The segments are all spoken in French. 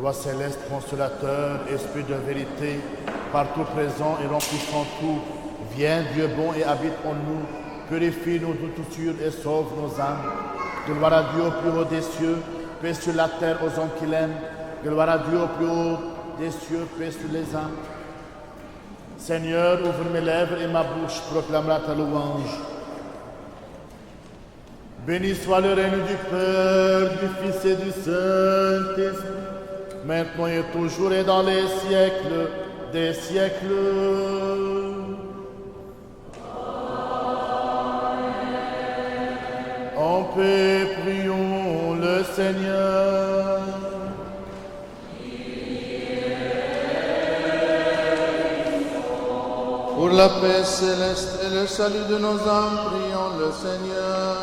Roi céleste, consolateur, esprit de vérité, partout présent et remplissant tout, viens, Dieu bon, et habite en nous, purifie-nous de toute souillure et sauve nos âmes. Gloire à Dieu au plus haut des cieux, paix sur la terre aux hommes qu'il aime. Gloire à Dieu au plus haut des cieux, paix sur les âmes. Seigneur, ouvre mes lèvres et ma bouche proclamera ta louange. Béni soit le règne du Père, du Fils et du Saint-Esprit, maintenant et toujours et dans les siècles des siècles. En paix, prions le Seigneur. Pour la paix céleste et le salut de nos âmes, prions le Seigneur.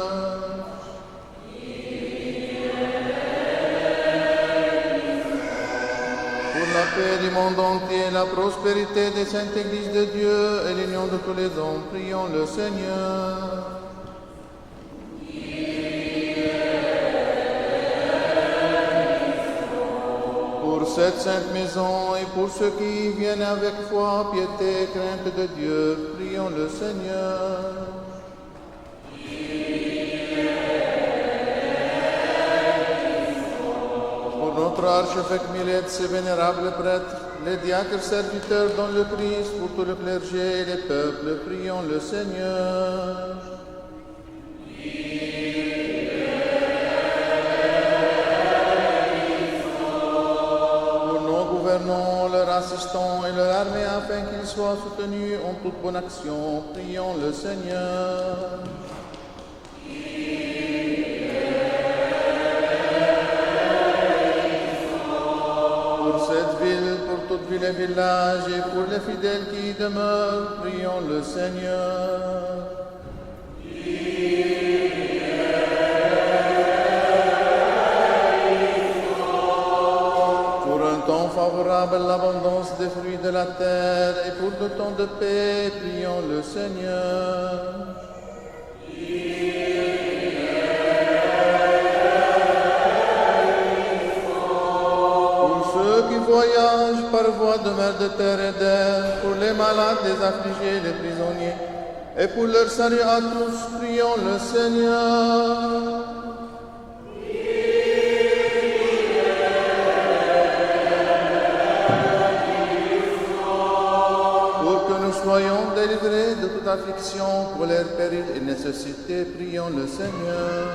Pour la paix du monde entier, la prospérité des saintes églises de Dieu et l'union de tous les hommes, prions le Seigneur. Pour cette sainte maison et pour ceux qui viennent avec foi, piété et crainte de Dieu, prions le Seigneur. Pour notre archevêque Millet, ses vénérables prêtres, les diacres serviteurs dans le Christ, pour tout le clergé et les peuples, prions le Seigneur. Leur assistants et leur armée afin qu'ils soient soutenus en toute bonne action. Prions le Seigneur. Pour cette ville, pour toute ville et village et pour les fidèles qui y demeurent, prions le Seigneur. Favorable à l'abondance des fruits de la terre et pour de temps de paix, prions le Seigneur. Pour ceux qui voyagent par voie de mer, de terre et d'air, pour les malades, les affligés, les prisonniers, et pour leur salut à tous, prions le Seigneur. Soyons délivrés de toute affliction, colère, péril et nécessité, prions le Seigneur.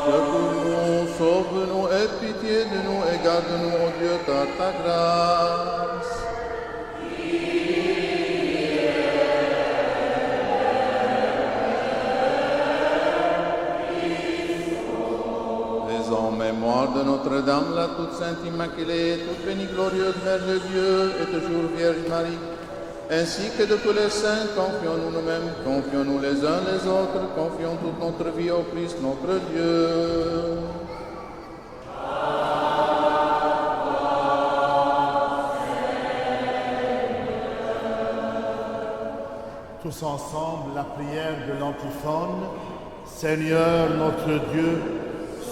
Secours-nous, sauve-nous, aie pitié de nous et garde-nous, ô Dieu, par ta grâce. En mémoire de Notre-Dame, la toute sainte Immaculée, toute bénie glorieuse Mère de Dieu et toujours Vierge Marie, ainsi que de tous les saints, confions-nous nous-mêmes, confions-nous les uns les autres, confions toute notre vie au Christ notre Dieu. Tous ensemble, la prière de l'antiphone. Seigneur notre Dieu,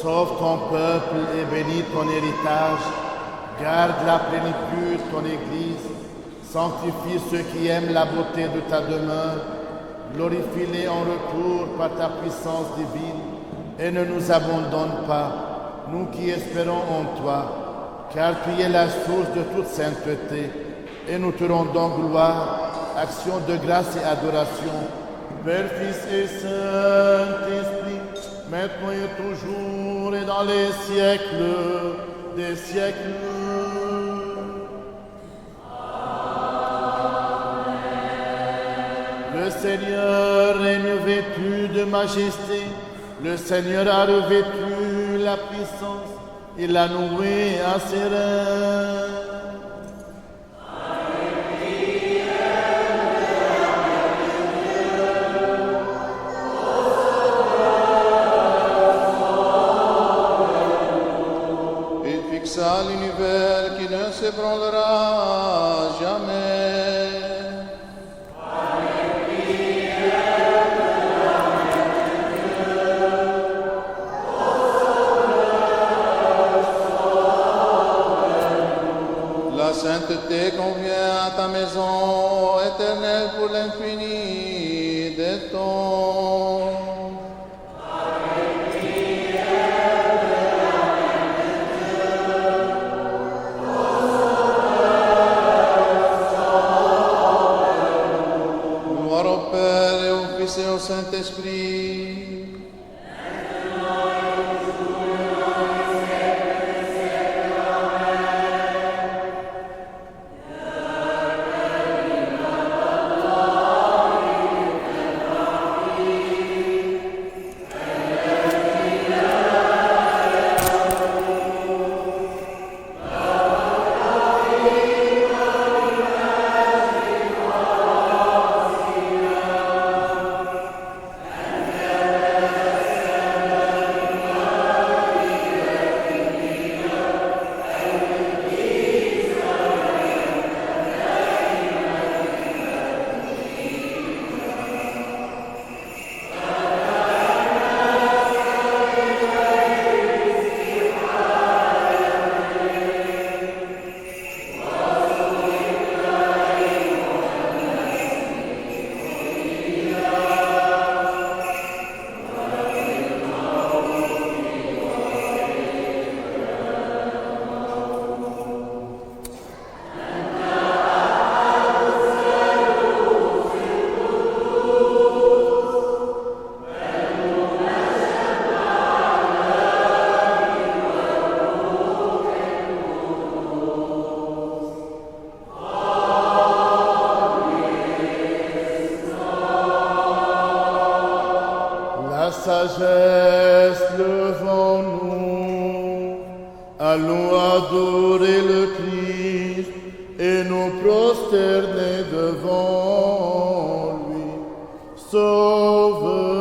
sauve ton peuple et bénis ton héritage. Garde la plénitude ton Église. Sanctifie ceux qui aiment la beauté de ta demeure. Glorifie-les en retour par ta puissance divine. Et ne nous abandonne pas, nous qui espérons en toi, car tu es la source de toute sainteté. Et nous te rendons gloire, action de grâce et adoration. Père, Fils et Saint-Esprit, maintenant et toujours et dans les siècles des siècles. Le Seigneur règne vêtu de majesté, le Seigneur a revêtu la puissance, il l'a noué à ses reins. L'univers qui ne s'ébranlera jamais. à ta maison éternelle pour l'infini des temps. Gloire au Père et au Fils et au Saint-Esprit. Sagesse devant nous, allons adorer le Christ et nous prosterner devant lui. Sauve-nous,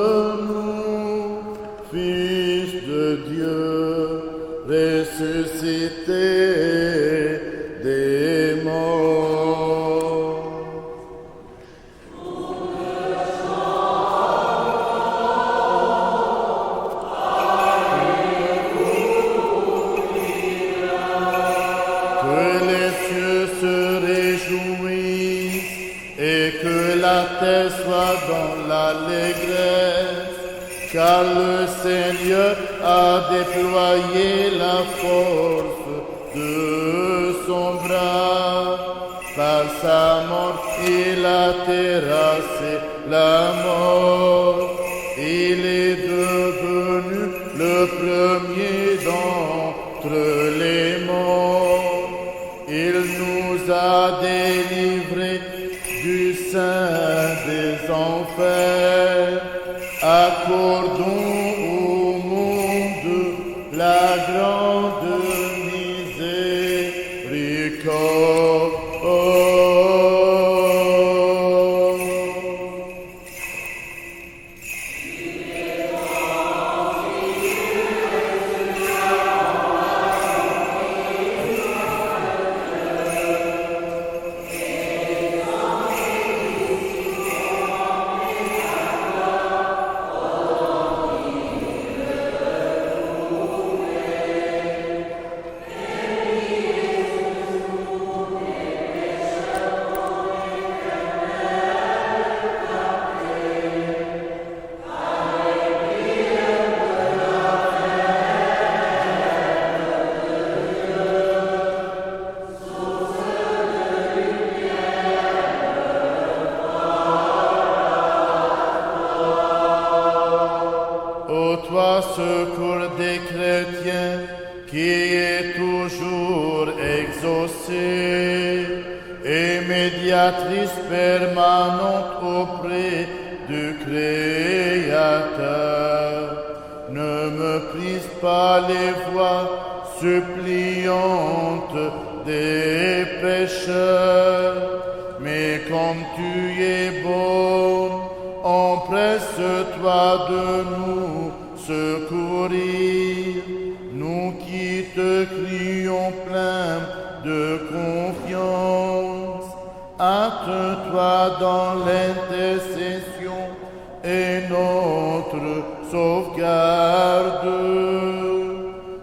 Fils de Dieu, ressuscité des morts. Et que la terre soit dans l'allégresse, car le Seigneur a déployé la force de son bras. Par sa mort, il a terrassé la mort. Il est devenu le premier d'entre les morts. Il nous a délivrés du sein des enfers. Accordons au monde la grande miséricorde. Toi, secours des chrétiens, qui est toujours exaucée et médiatrice permanente auprès du Créateur, ne méprise pas les voix suppliantes des pécheurs, mais comme tu es bon, empresse-toi de nous secourir, nous qui te crions plein de confiance. Hâte-toi dans l'intercession et notre sauvegarde.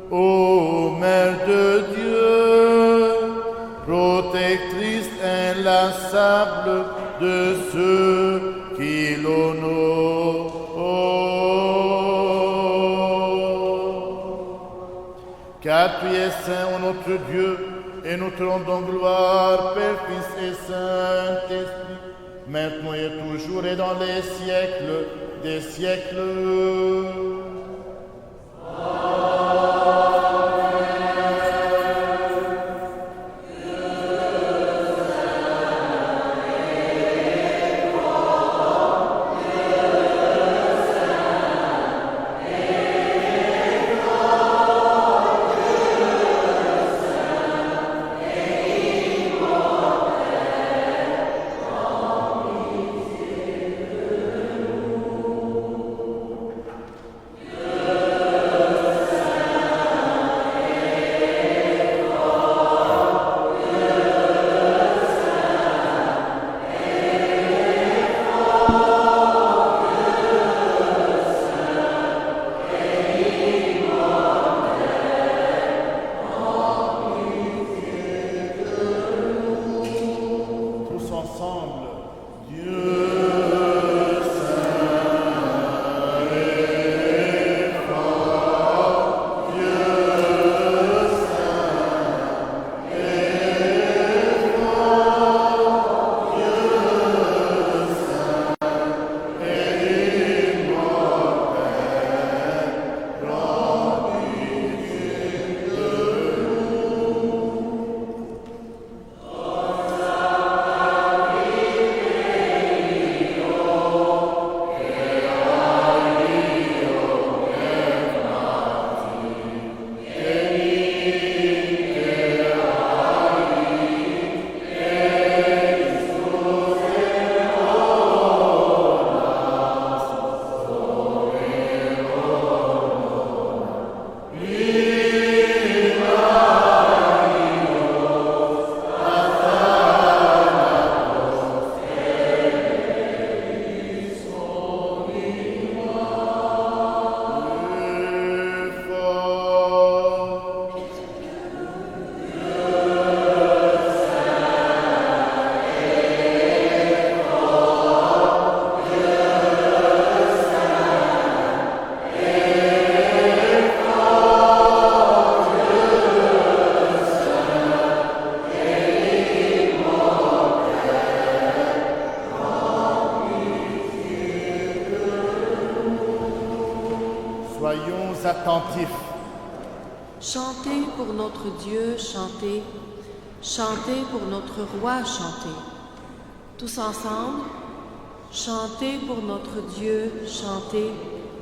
Ô Mère de Dieu, protectrice inlassable inlassable de ceux qui l'honorent. Car tu es saint, ô notre Dieu, et nous te rendons gloire, Père, Fils et Saint-Esprit, maintenant et toujours et dans les siècles des siècles. Soyons attentifs. Chantez pour notre Dieu, chantez. Chantez pour notre roi, chantez. Tous ensemble, chantez pour notre Dieu, chantez.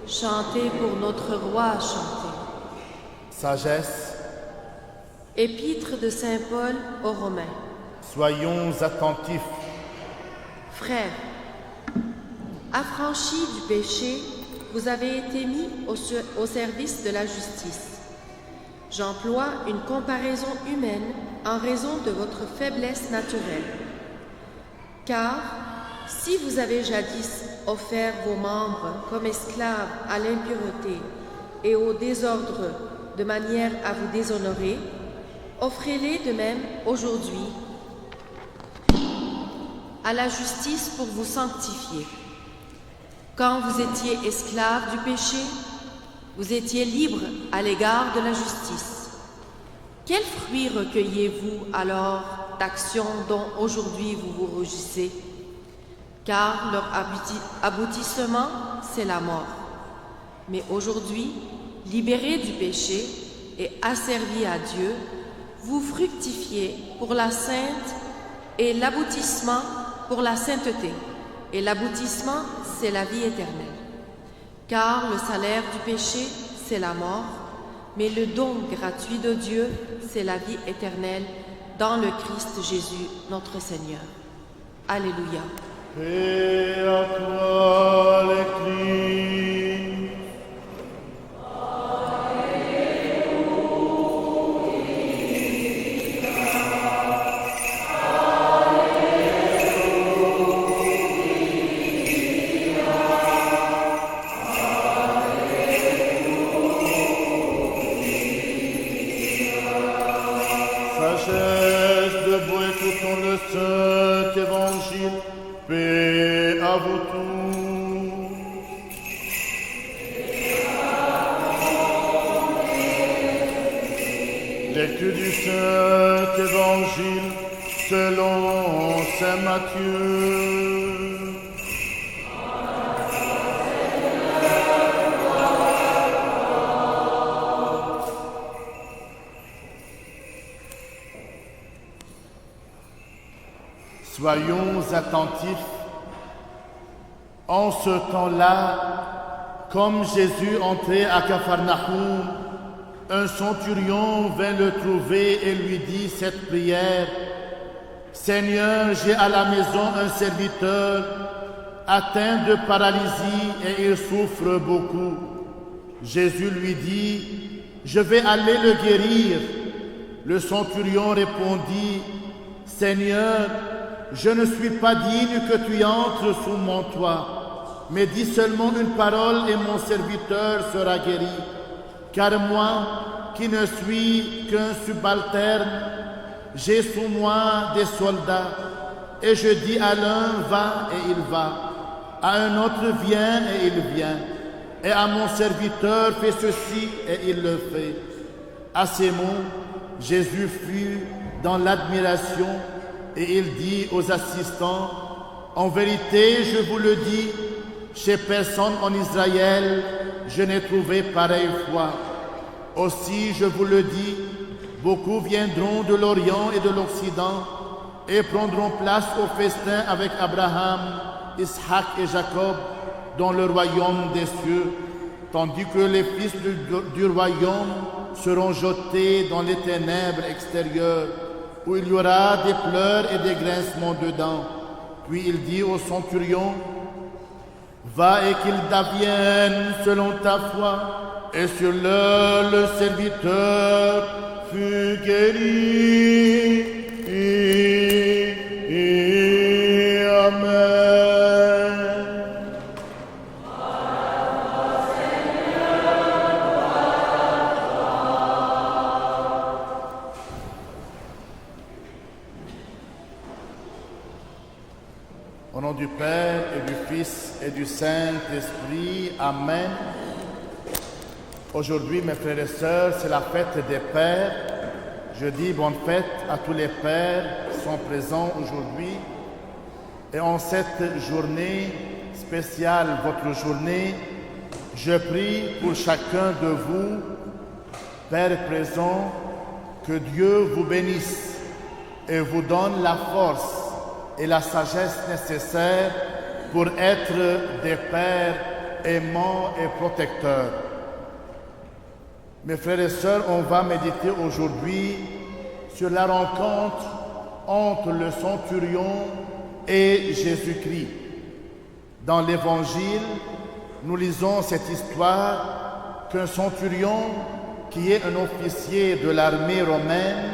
Chantez pour notre roi, chantez. Sagesse. Épître de Saint Paul aux Romains. Soyons attentifs. Frères, affranchis du péché, vous avez été mis au service de la justice. J'emploie une comparaison humaine en raison de votre faiblesse naturelle. Car si vous avez jadis offert vos membres comme esclaves à l'impureté et au désordre de manière à vous déshonorer, offrez-les de même aujourd'hui à la justice pour vous sanctifier. Quand vous étiez esclaves du péché, vous étiez libres à l'égard de la justice. Quel fruit recueillez-vous alors d'actions dont aujourd'hui vous vous rougissez? Car leur aboutissement, c'est la mort. Mais aujourd'hui, libérés du péché et asservis à Dieu, vous fructifiez pour la sainte et l'aboutissement pour la sainteté. Et l'aboutissement, c'est la vie éternelle. Car le salaire du péché, c'est la mort, mais le don gratuit de Dieu, c'est la vie éternelle dans le Christ Jésus, notre Seigneur. Alléluia. Paix à toi, l'Église. Sagesse, debout, écoutons le Saint à vous tous. Lecture du Saint Évangile selon Saint Matthieu. Soyons attentifs. En ce temps-là, comme Jésus entrait à Capharnaüm, un centurion vint le trouver et lui dit cette prière: Seigneur, j'ai à la maison un serviteur atteint de paralysie et il souffre beaucoup. Jésus lui dit: je vais aller le guérir. Le centurion répondit: Seigneur, je ne suis pas digne que tu entres sous mon toit, mais dis seulement une parole et mon serviteur sera guéri. Car moi, qui ne suis qu'un subalterne, j'ai sous moi des soldats, et je dis à l'un va et il va, à un autre viens et il vient, et à mon serviteur fais ceci et il le fait. À ces mots, Jésus fut dans l'admiration et il dit aux assistants: en vérité, je vous le dis, chez personne en Israël, je n'ai trouvé pareille foi. Aussi, je vous le dis, beaucoup viendront de l'Orient et de l'Occident et prendront place au festin avec Abraham, Isaac et Jacob dans le royaume des cieux, tandis que les fils du royaume seront jetés dans les ténèbres extérieures, où il y aura des pleurs et des grincements de dents. Puis il dit au centurion: va et qu'il t'advienne selon ta foi. Et sur l'heure, le serviteur fut guéri. Amen. Au nom du Père et du Fils et du Saint-Esprit. Amen. Aujourd'hui, mes frères et sœurs, c'est la fête des pères. Je dis bonne fête à tous les pères qui sont présents aujourd'hui. Et en cette journée spéciale, votre journée, je prie pour chacun de vous, pères présents, que Dieu vous bénisse et vous donne la force et la sagesse nécessaires pour être des pères aimants et protecteurs. Mes frères et sœurs, on va méditer aujourd'hui sur la rencontre entre le centurion et Jésus-Christ. Dans l'Évangile, nous lisons cette histoire qu'un centurion, qui est un officier de l'armée romaine,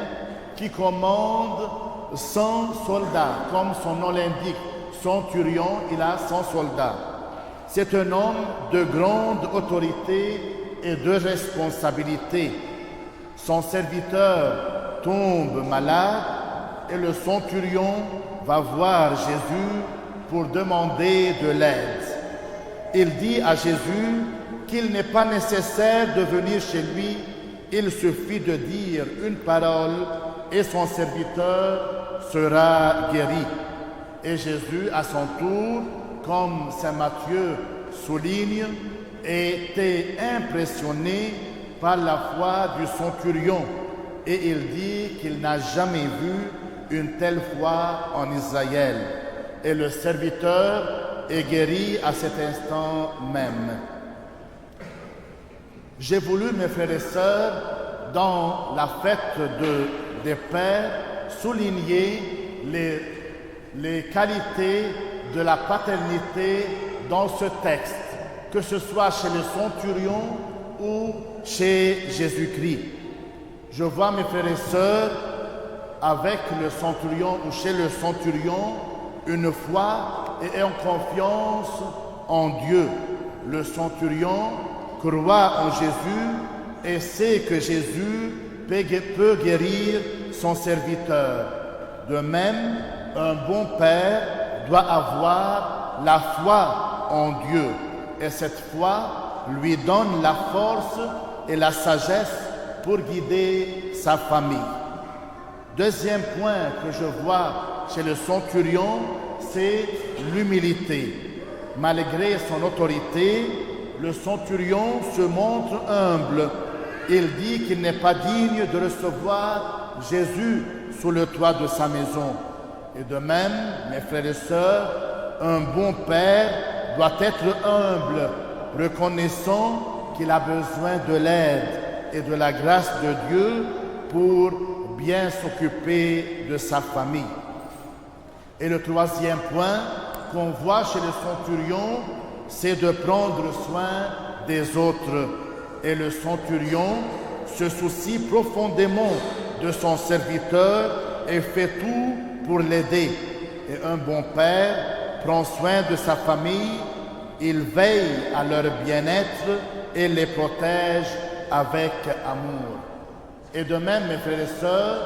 qui commande 100 soldats, comme son nom l'indique. Centurion, il a 100 soldats. C'est un homme de grande autorité et de responsabilité. Son serviteur tombe malade et le centurion va voir Jésus pour demander de l'aide. Il dit à Jésus qu'il n'est pas nécessaire de venir chez lui, il suffit de dire une parole et son serviteur sera guéri. Et Jésus, à son tour, comme saint Matthieu souligne, était impressionné par la foi du centurion et il dit qu'il n'a jamais vu une telle foi en Israël. Et le serviteur est guéri à cet instant même. J'ai voulu, mes frères et sœurs, dans la fête des pères, souligner les qualités de la paternité dans ce texte, que ce soit chez le centurion ou chez Jésus-Christ. Je vois, mes frères et sœurs, avec le centurion ou chez le centurion, une foi et une confiance en Dieu. Le centurion croit en Jésus et sait que Jésus peut guérir son serviteur. De même, un bon père doit avoir la foi en Dieu. Et cette foi lui donne la force et la sagesse pour guider sa famille. Deuxième point que je vois chez le centurion, c'est l'humilité. Malgré son autorité, le centurion se montre humble. Il dit qu'il n'est pas digne de recevoir Jésus sous le toit de sa maison. Et de même, mes frères et sœurs, un bon père doit être humble, reconnaissant qu'il a besoin de l'aide et de la grâce de Dieu pour bien s'occuper de sa famille. Et le troisième point qu'on voit chez le centurion, c'est de prendre soin des autres. Et le centurion se soucie profondément de son serviteur et fait tout pour l'aider. Et un bon père prend soin de sa famille, il veille à leur bien-être et les protège avec amour. Et de même, mes frères et sœurs,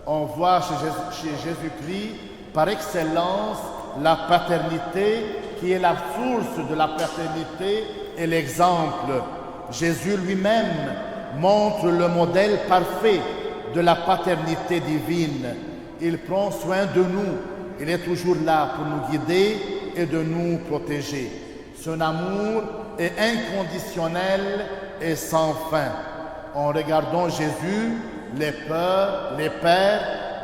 on voit chez Jésus-Christ par excellence la paternité qui est la source de la paternité et l'exemple. Jésus lui-même montre le modèle parfait de la paternité divine. Il prend soin de nous. Il est toujours là pour nous guider et de nous protéger. Son amour est inconditionnel et sans fin. En regardant Jésus, les pères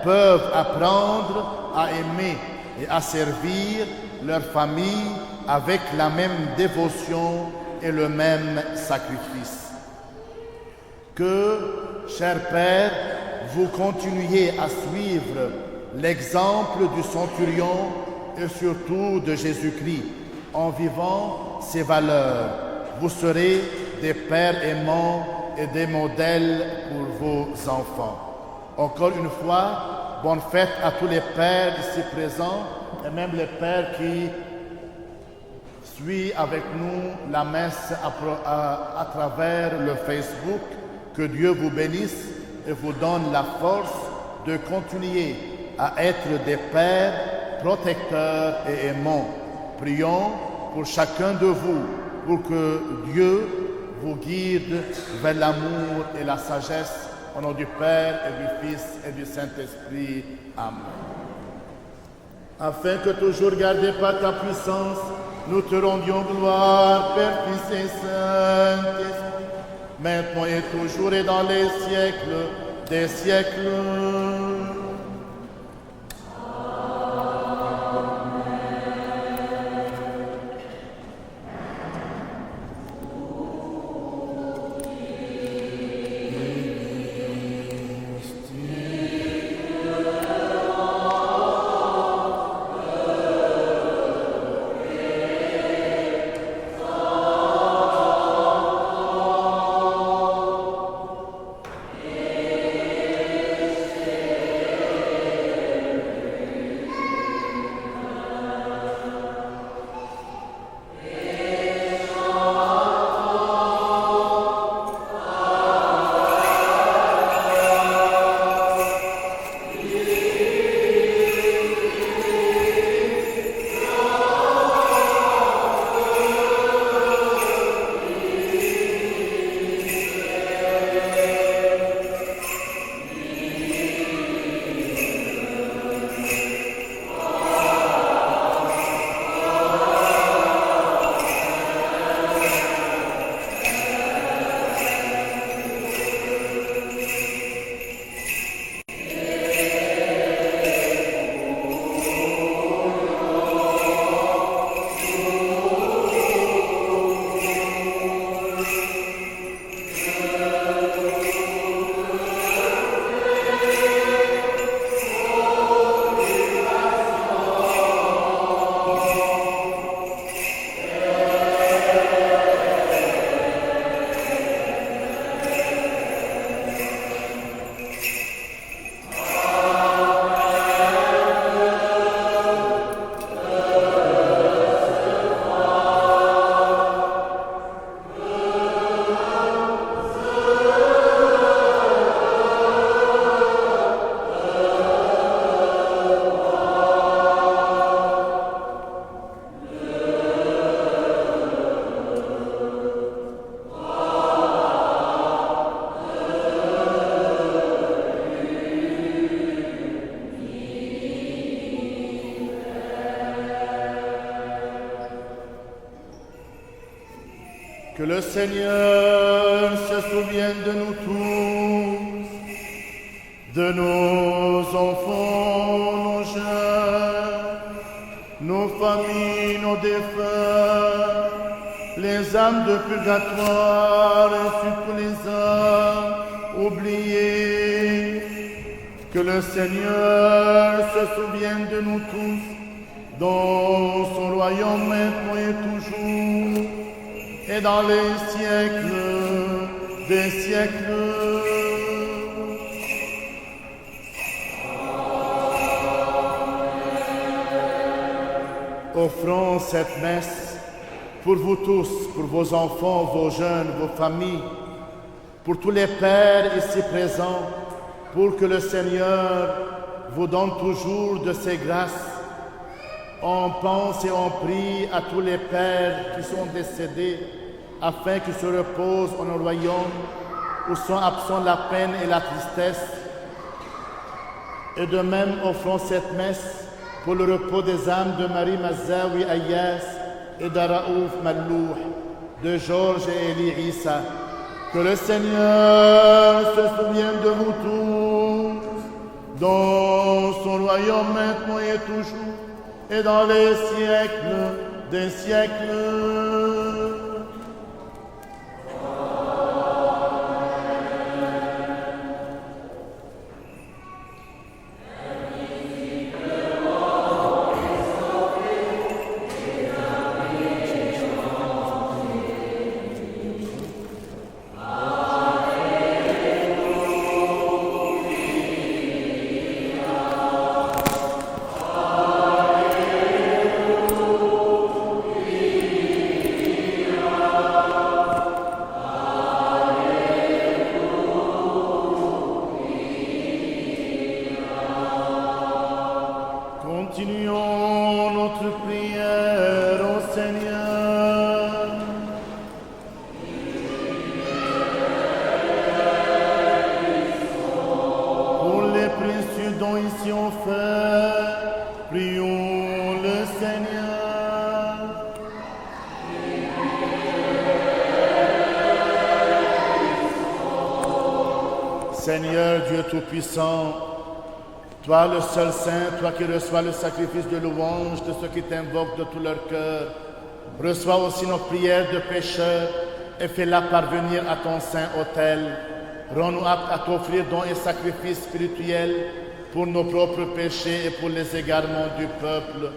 peuvent apprendre à aimer et à servir leur famille avec la même dévotion et le même sacrifice. Que, chers pères, vous continuiez à suivre l'exemple du centurion et surtout de Jésus-Christ en vivant ces valeurs. Vous serez des pères aimants et des modèles pour vos enfants. Encore une fois, bonne fête à tous les pères ici présents et même les pères qui suivent avec nous la messe à travers le Facebook. Que Dieu vous bénisse et vous donne la force de continuer à être des pères protecteurs et aimants. Prions pour chacun de vous, pour que Dieu vous guide vers l'amour et la sagesse. Au nom du Père et du Fils et du Saint-Esprit. Amen. Afin que toujours gardés par ta puissance, nous te rendions gloire, Père, Fils et Saint-Esprit, maintenant et toujours et dans les siècles des siècles. le Seigneur se souvienne de nous tous, de nos enfants, nos jeunes, nos familles, nos défunts, les âmes de purgatoire et surtout les âmes oubliées. Que le Seigneur se souvienne de nous tous dans son royaume maintenant et toujours et dans les siècles des siècles. Offrons cette messe pour vous tous, pour vos enfants, vos jeunes, vos familles, pour tous les pères ici présents, pour que le Seigneur vous donne toujours de ses grâces. On pense et on prie à tous les pères qui sont décédés, afin qu'ils se reposent en un royaume où sont absents la peine et la tristesse. Et de même, offrons cette messe pour le repos des âmes de Marie Mazawi Ayas et d'Araouf Mallouh, de Georges et Elie Issa. Que le Seigneur se souvienne de vous tous, dans son royaume maintenant et toujours, et dans les siècles des siècles. Continuons notre prière au Seigneur. Pour les précieux dons ici offerts, prions le Seigneur. Seigneur Dieu Tout-Puissant, toi le seul saint, toi qui reçois le sacrifice de louange de ceux qui t'invoquent de tout leur cœur, reçois aussi nos prières de pécheurs et fais-la parvenir à ton saint autel. Rends-nous aptes à t'offrir dons et sacrifices spirituels pour nos propres péchés et pour les égarements du peuple.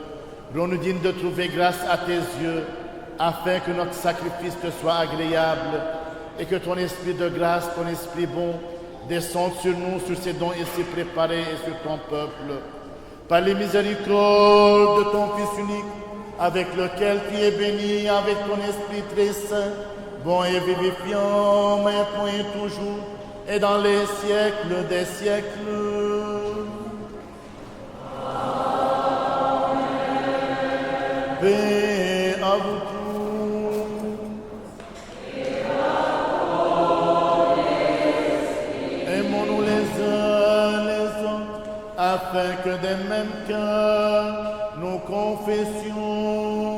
Rends-nous dignes de trouver grâce à tes yeux, afin que notre sacrifice te soit agréable et que ton esprit de grâce, ton esprit bon, descende sur nous, sur ces dons ici préparés et sur ton peuple. Par les miséricordes de ton Fils unique, avec lequel tu es béni, avec ton Esprit très saint, bon et vivifiant, maintenant et toujours, et dans les siècles des siècles. Amen. Paix à vous tous. Aimons-nous les uns les autres, afin que des mêmes cœurs nous confessions.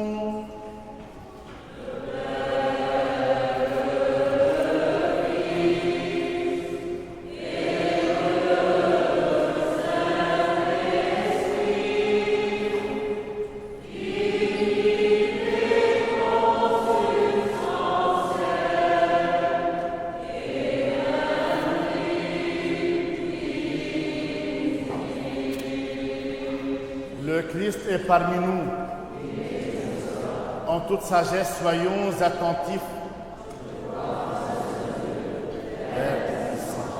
Le Christ est parmi nous. En toute sagesse, soyons attentifs. Père Tout-Puissant,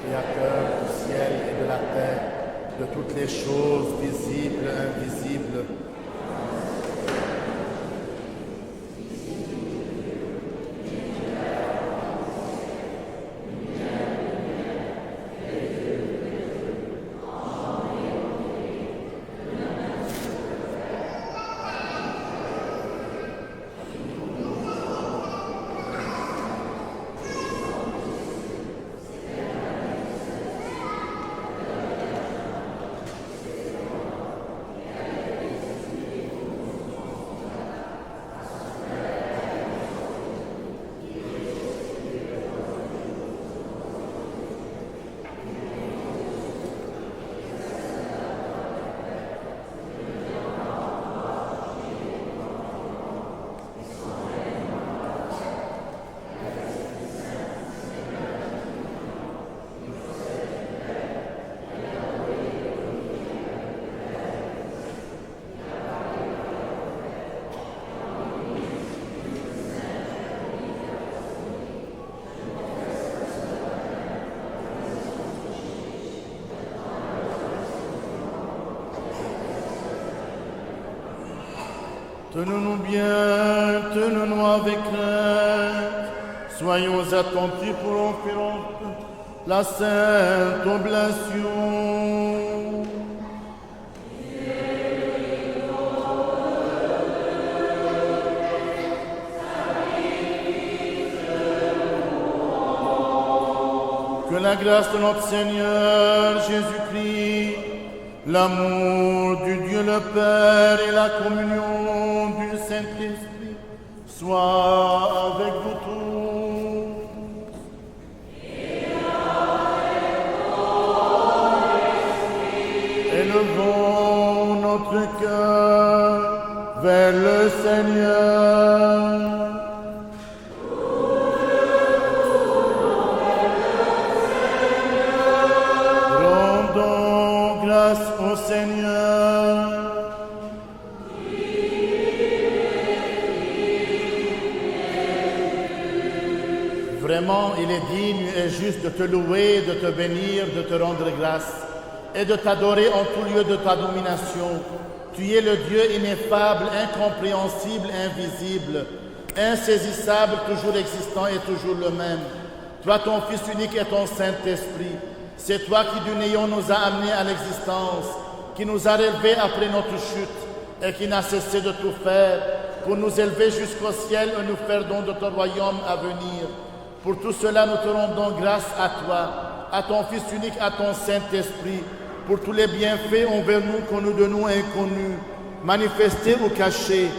Créateur du ciel et de la terre, de toutes les choses visibles et invisibles, Tenons-nous bien, tenons-nous avec crainte. Soyons attentifs pour offrir la sainte oblation. Que la grâce de notre Seigneur Jésus-Christ, l'amour du Dieu le Père et la communion du Saint-Esprit soient avec vous tous. Élevons notre cœur vers le Seigneur. Rendons grâce au Seigneur. Vraiment, il est digne et juste de te louer, de te bénir, de te rendre grâce et de t'adorer en tout lieu de ta domination. Tu es le Dieu ineffable, incompréhensible, invisible, insaisissable, toujours existant et toujours le même. Toi, ton Fils unique et ton Saint-Esprit, c'est toi qui du néant nous a amenés à l'existence, qui nous a relevés après notre chute et qui n'a cessé de tout faire pour nous élever jusqu'au ciel et nous faire don de ton royaume à venir. Pour tout cela, nous te rendons grâce à toi, à ton Fils unique, à ton Saint-Esprit, pour tous les bienfaits envers nous, connus de nous et inconnus, manifestés ou cachés.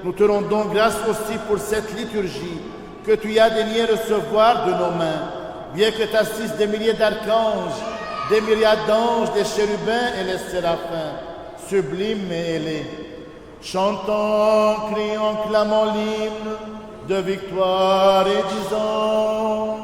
Nous te rendons grâce aussi pour cette liturgie que tu as daigné recevoir de nos mains, bien que tu assises des milliers d'archanges, des myriades d'anges, des chérubins et les séraphins, sublimes et ailés. Chantons, crions, clamons l'hymne de victoire et disons: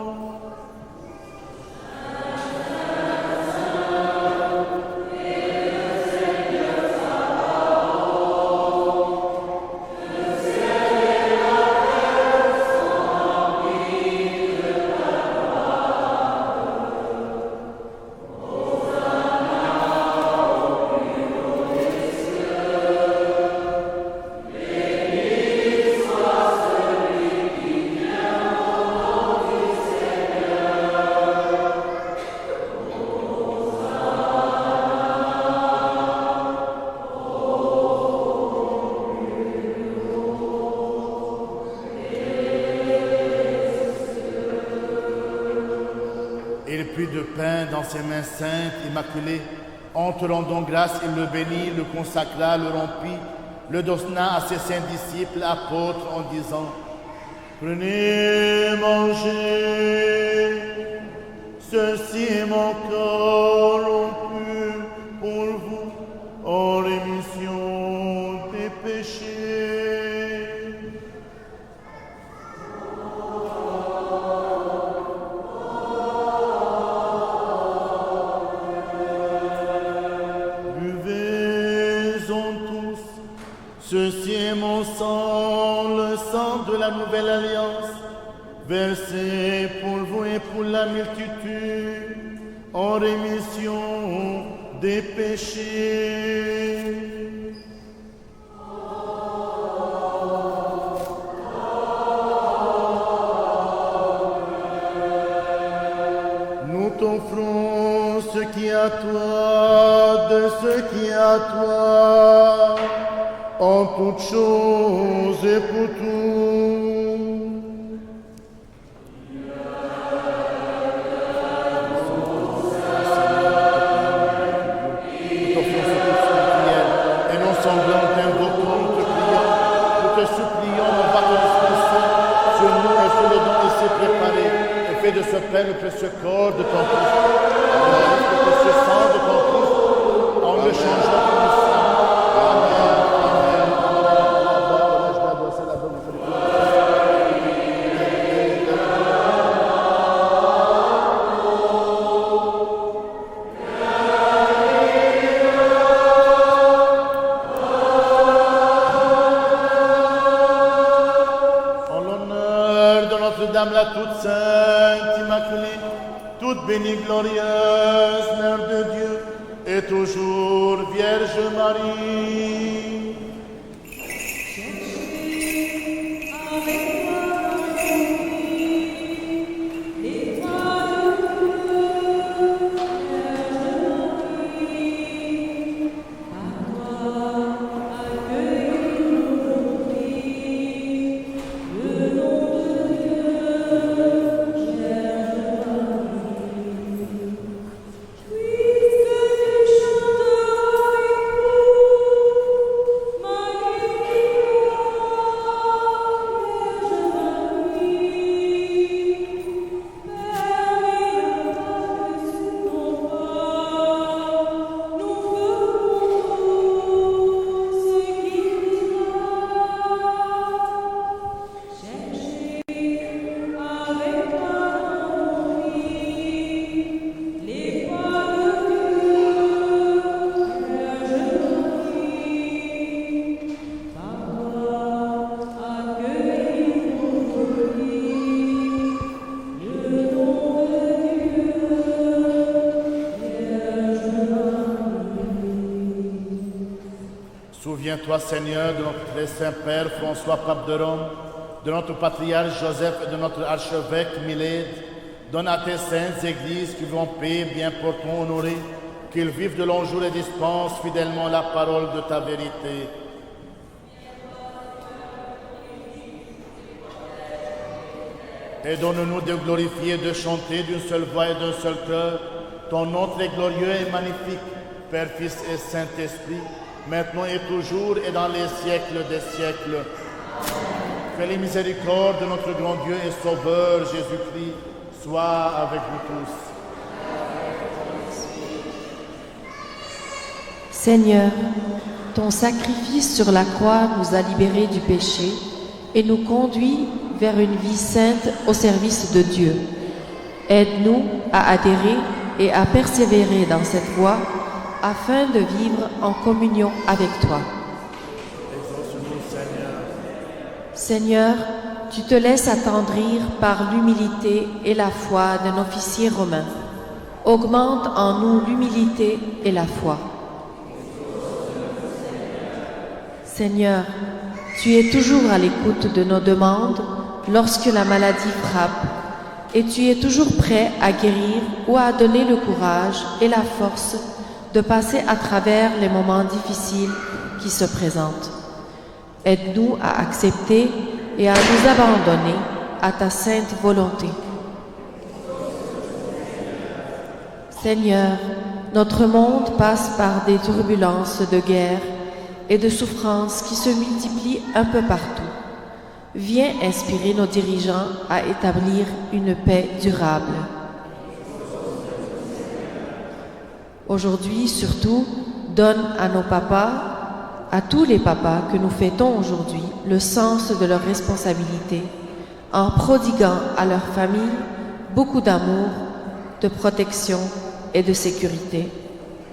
Il prit de pain dans ses mains saintes, immaculées. En te rendant grâce, il le bénit, le consacra, le rompit, le donna à ses saints disciples, apôtres, en disant: Prenez, mangez, ceci est mon corps rompu pour vous, en rémission des péchés. Ceci est mon sang, le sang de la nouvelle alliance, versé pour vous et pour la multitude, en rémission des péchés. Nous t'offrons ce qui est à toi, de ce qui est à toi, en toutes choses et pour tout. Nous t'offrons ce que tu prières, et non semblant t'invoquons, nous te prions, nous te supplions, mon Père de l'Esprit Saint, sur nous et sur le don ici préparé, et fais de ce pain le précieux corps de ton Christ, le précieux sang de ton Christ, en le changeant pour le sang. Amen. Dame la toute sainte, immaculée, toute bénie, glorieuse, Mère de Dieu, et toujours Vierge Marie. Souviens-toi, Seigneur, de notre très saint Père François, pape de Rome, de notre patriarche Joseph et de notre archevêque Milède. Donne à tes saintes églises qui vont paix, bien portant, honorés, qu'ils vivent de longs jours et dispensent fidèlement la parole de ta vérité. Et donne-nous de glorifier, de chanter d'une seule voix et d'un seul cœur ton nom très glorieux et magnifique, Père, Fils et Saint-Esprit, maintenant et toujours et dans les siècles des siècles. Que les miséricordes de notre grand Dieu et Sauveur Jésus-Christ soient avec vous tous. Seigneur, ton sacrifice sur la croix nous a libérés du péché et nous conduit vers une vie sainte au service de Dieu. Aide-nous à adhérer et à persévérer dans cette voie afin de vivre en communion avec toi. Exauce-nous, Seigneur. Seigneur, tu te laisses attendrir par l'humilité et la foi d'un officier romain. Augmente en nous l'humilité et la foi. Seigneur, tu es toujours à l'écoute de nos demandes lorsque la maladie frappe, et tu es toujours prêt à guérir ou à donner le courage et la force de passer à travers les moments difficiles qui se présentent. Aide-nous à accepter et à nous abandonner à ta sainte volonté. Seigneur, notre monde passe par des turbulences de guerre et de souffrances qui se multiplient un peu partout. Viens inspirer nos dirigeants à établir une paix durable. Aujourd'hui, surtout, donne à nos papas, à tous les papas que nous fêtons aujourd'hui, le sens de leurs responsabilités, en prodiguant à leur famille beaucoup d'amour, de protection et de sécurité.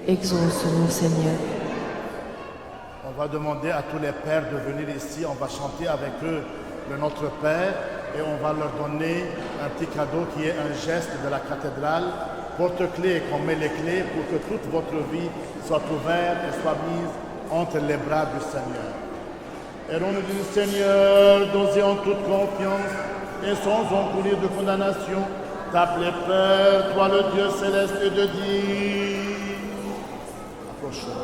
Exauce-nous, Seigneur. On va demander à tous les pères de venir ici, on va chanter avec eux le Notre Père et on va leur donner un petit cadeau qui est un geste de la cathédrale, porte-clés, qu'on met les clés pour que toute votre vie soit ouverte et soit mise entre les bras du Seigneur. Aidons-nous du Seigneur, d'oser en toute confiance et sans encourir de condamnation, t'appeler Père, toi le Dieu céleste, et de dire... Approchons.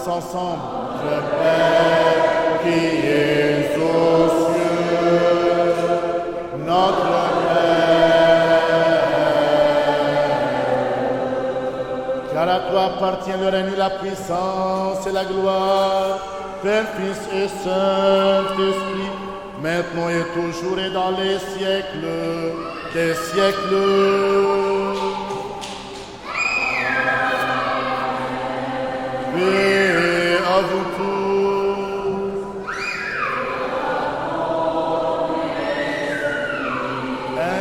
Ensemble, le Père qui es aux cieux, notre Père. Car à toi appartient le règne, la puissance et la gloire, Père, Fils et Saint-Esprit, maintenant et toujours et dans les siècles des siècles. Paix à vous tous.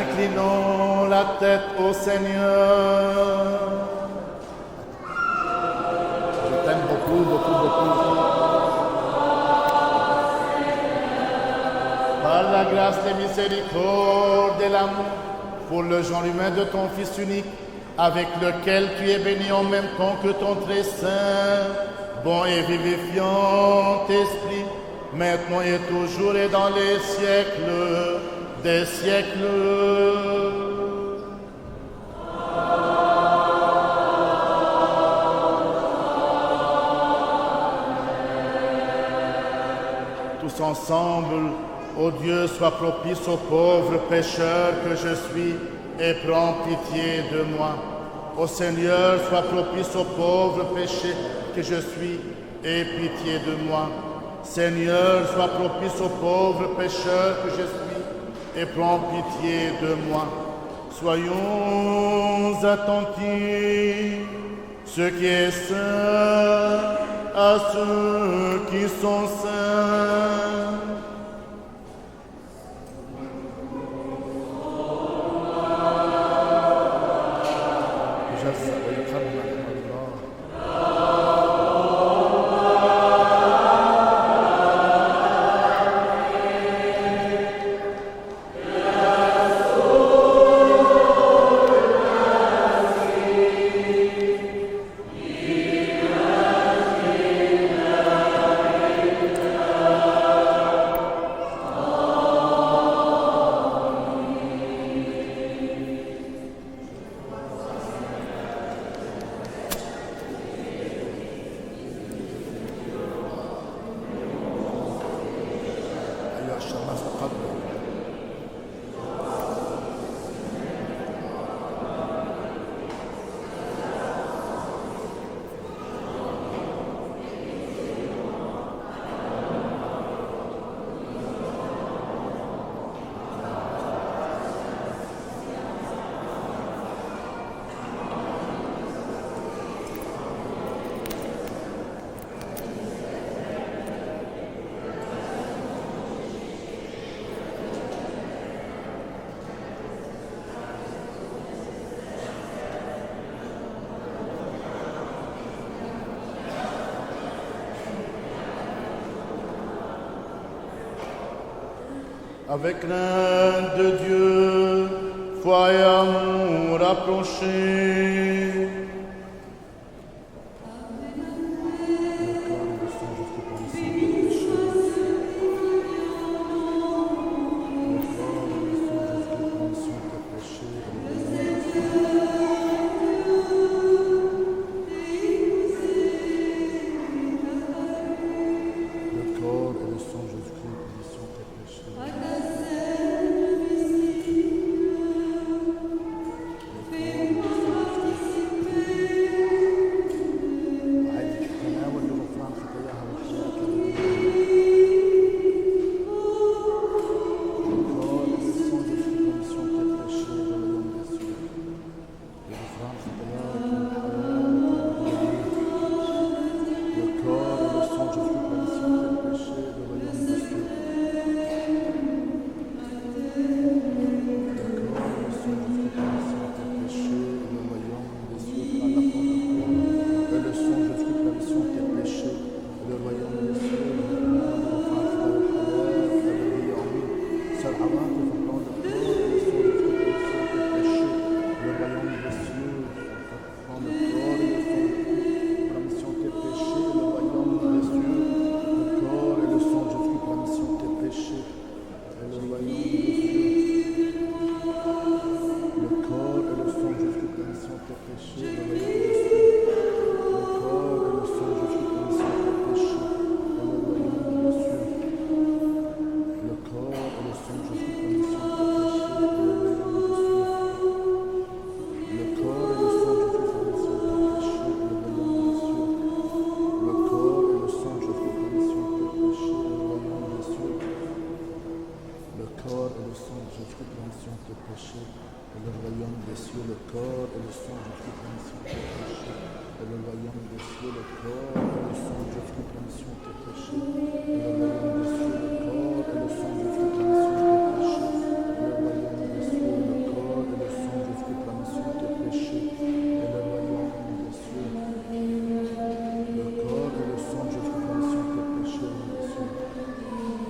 Inclinons la tête au Seigneur. Je t'aime beaucoup, beaucoup, beaucoup. Par la grâce, les miséricordes et l'amour pour le genre humain de ton Fils unique, avec lequel tu es béni en même temps que ton très saint, bon et vivifiant Esprit, maintenant et toujours et dans les siècles des siècles. Tous ensemble, ô Dieu, sois propice aux pauvres pécheurs que je suis et prends pitié de moi. Ô Seigneur, sois propice aux pauvres péchés que je suis et pitié de moi. Seigneur, sois propice aux pauvres pécheurs que je suis et prends pitié de moi. Soyons attentifs, ce qui est saint, à ceux qui sont saints. Avec crainte de Dieu, foi et amour rapprochés. de Jésus-Christ pour la rémission de tes péchés, et le royaume des cieux, le corps et le sang de Jésus-Christ pour la rémission de tes péchés, et le royaume des cieux, le corps et le sang de Jésus-Christ pour la rémission de tes péchés, et le royaume des cieux, le corps et le sang de Jésus-Christ pour la rémission de tes péchés, et le royaume des cieux, le corps et le sang de Jésus-Christ pour la rémission de tes péchés, et le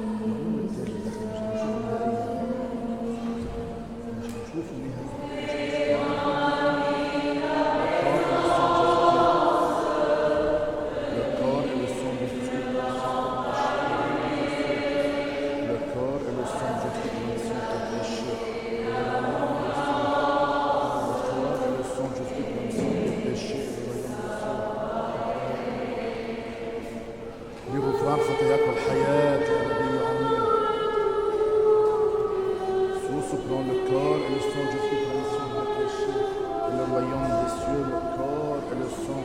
royaume des cieux, le corps et le sang de Jésus-Christ pour la rémission de tes péchés, لغفران خطاياك والحياة الأبدية آمين. Sous prend le corps et le sang de Jésus pour la rémission de tes péchés, et le royaume des cieux, le corps et le sang.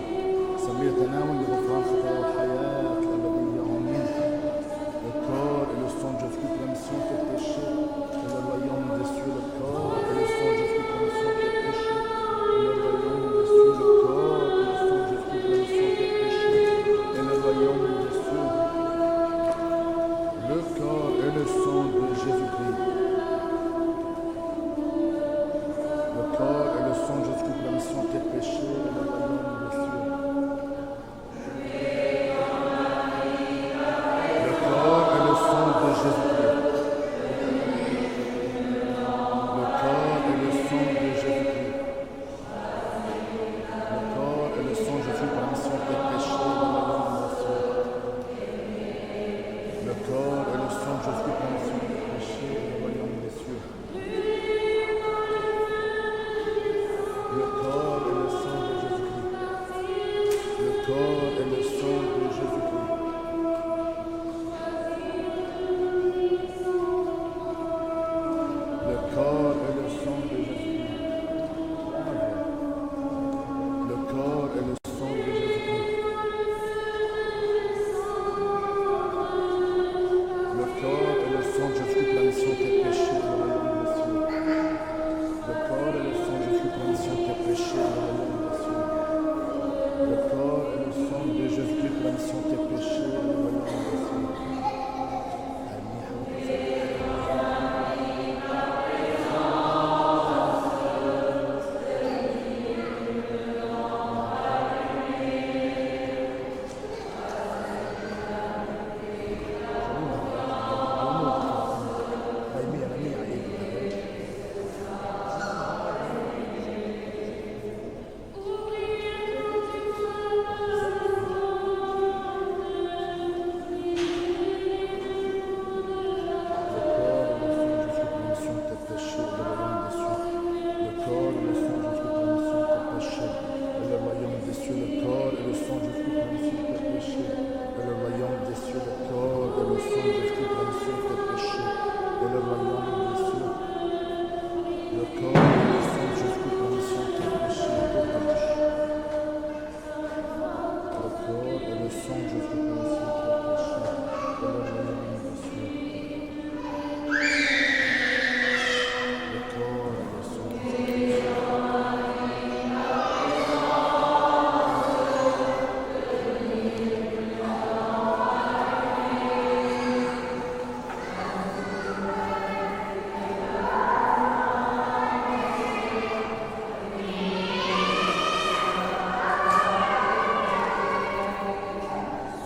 سميه تناول لغفران خطايا والحياة الأبدية آمين. Le corps et le sang de Jésus pour la rémission de tes péchés, et le royaume des cieux, le corps et le sang de Jésus pour la rémission de tes péchés, et le royaume des cieux, le corps et le sang de Jésus pour la rémission de tes péchés, et le royaume des cieux, le corps et le sang de Jésus-Christ. Le corps et le sang de Jésus-Christ pour la rémission de tes péchés, et le royaume des cieux. Le corps et le sang de Jésus-Christ. Le corps et le sang de Jésus-Christ. Le corps et le sang de Jésus pour la rémission de tes péchés, et le royaume des cieux. Le corps et le sang de Jésus pour la rémission de tes péchés, et le royaume des cieux. Le corps et le sang de Jésus-Christ. Le corps et le sang de Jésus-Christ. Le corps et le sang de Jésus-Christ. Le corps et le sang de Jésus-Christ. Le corps et le sang de Jésus pour la rémission de tes péchés, le royaume des cieux. Le corps et le sang de Jésus pour la rémission de tes péchés, le royaume des cieux. Le corps et le sang de Jésus pour la rémission de tes péchés, le royaume des cieux.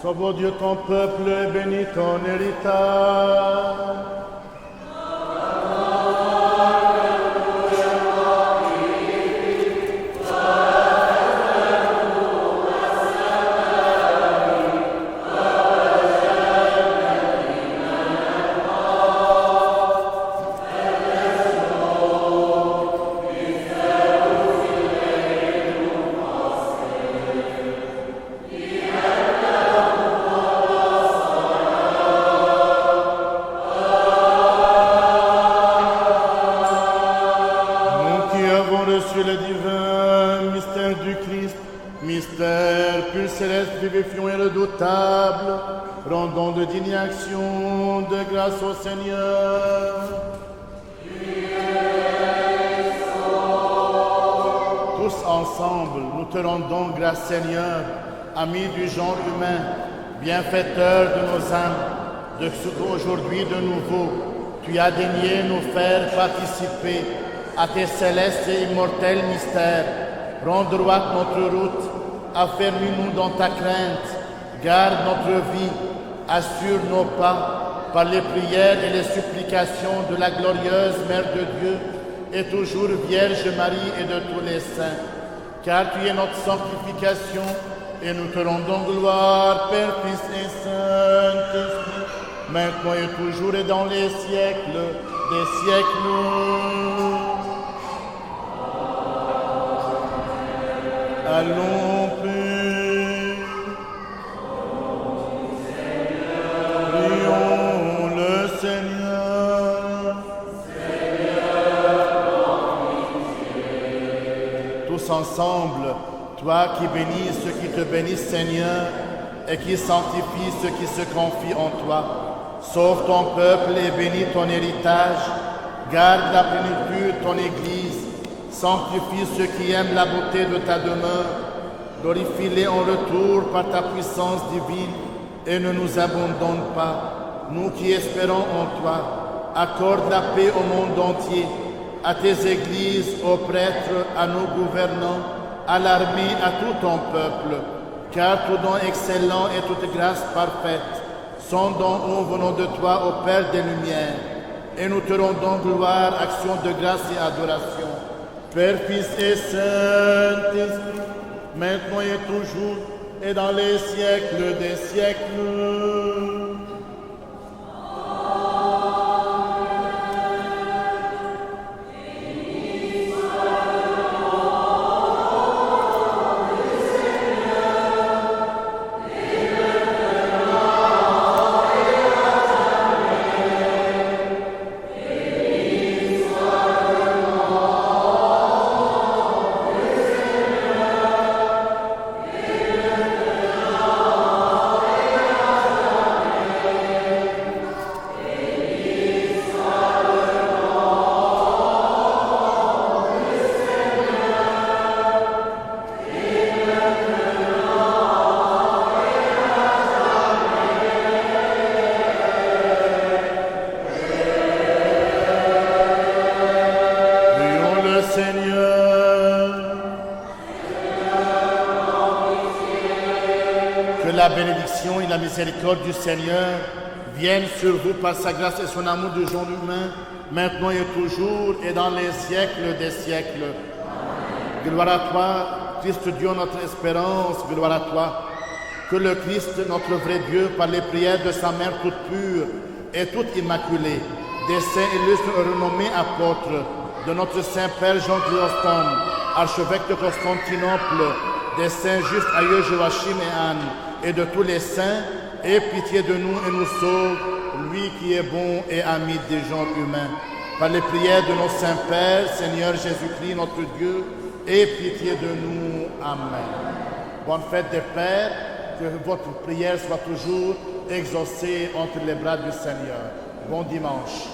Sauve Dieu ton peuple et bénis ton héritage. Mystère plus céleste, vivifiant et redoutable, rendons de dignes actions de grâce au Seigneur. ensemble, nous te rendons grâce, Seigneur, ami du genre humain, bienfaiteur de nos âmes, de ce qu'aujourd'hui de nouveau, tu as daigné nous faire participer à tes célestes et immortels mystères. Rends droite notre route, affermis-nous dans ta crainte, garde notre vie, assure nos pas par les prières et les supplications de la glorieuse Mère de Dieu et toujours Vierge Marie et de tous les saints. Car tu es notre sanctification et nous te rendons gloire, Père, Fils et Saint-Esprit, maintenant et toujours et dans les siècles des siècles. Allons, Père. Prions le Seigneur. Tous ensemble, toi qui bénis ceux qui te bénissent, Seigneur, et qui sanctifie ceux qui se confient en toi. Sauve ton peuple et bénis ton héritage. Garde la plénitude de ton Église. Sanctifie ceux qui aiment la beauté de ta demeure. Glorifie-les en retour par ta puissance divine et ne nous abandonne pas. Nous qui espérons en toi, accorde la paix au monde entier, à tes églises, aux prêtres, à nos gouvernants, à l'armée, à tout ton peuple. Car tout don excellent et toute grâce parfaite sont d'en haut venant de toi, ô Père des Lumières. Et nous te rendons gloire, action de grâce et adoration. Père, Fils et Saint-Esprit, maintenant et toujours, et dans les siècles des siècles. La bénédiction et la miséricorde du Seigneur viennent sur vous par sa grâce et son amour du genre humain, maintenant et toujours et dans les siècles des siècles. Amen. Gloire à toi, Christ Dieu, notre espérance, gloire à toi. Que le Christ, notre vrai Dieu, par les prières de sa mère toute pure et toute immaculée, des saints illustres et renommés apôtres, de notre Saint-Père Jean Chrysostome, archevêque de Constantinople, des saints justes aïeux Joachim et Anne, et de tous les saints, aie pitié de nous et nous sauve, lui qui est bon et ami des genres humains. Par les prières de nos saints pères, Seigneur Jésus-Christ, notre Dieu, aie pitié de nous. Amen. Bonne fête des Pères, que votre prière soit toujours exaucée entre les bras du Seigneur. Bon dimanche.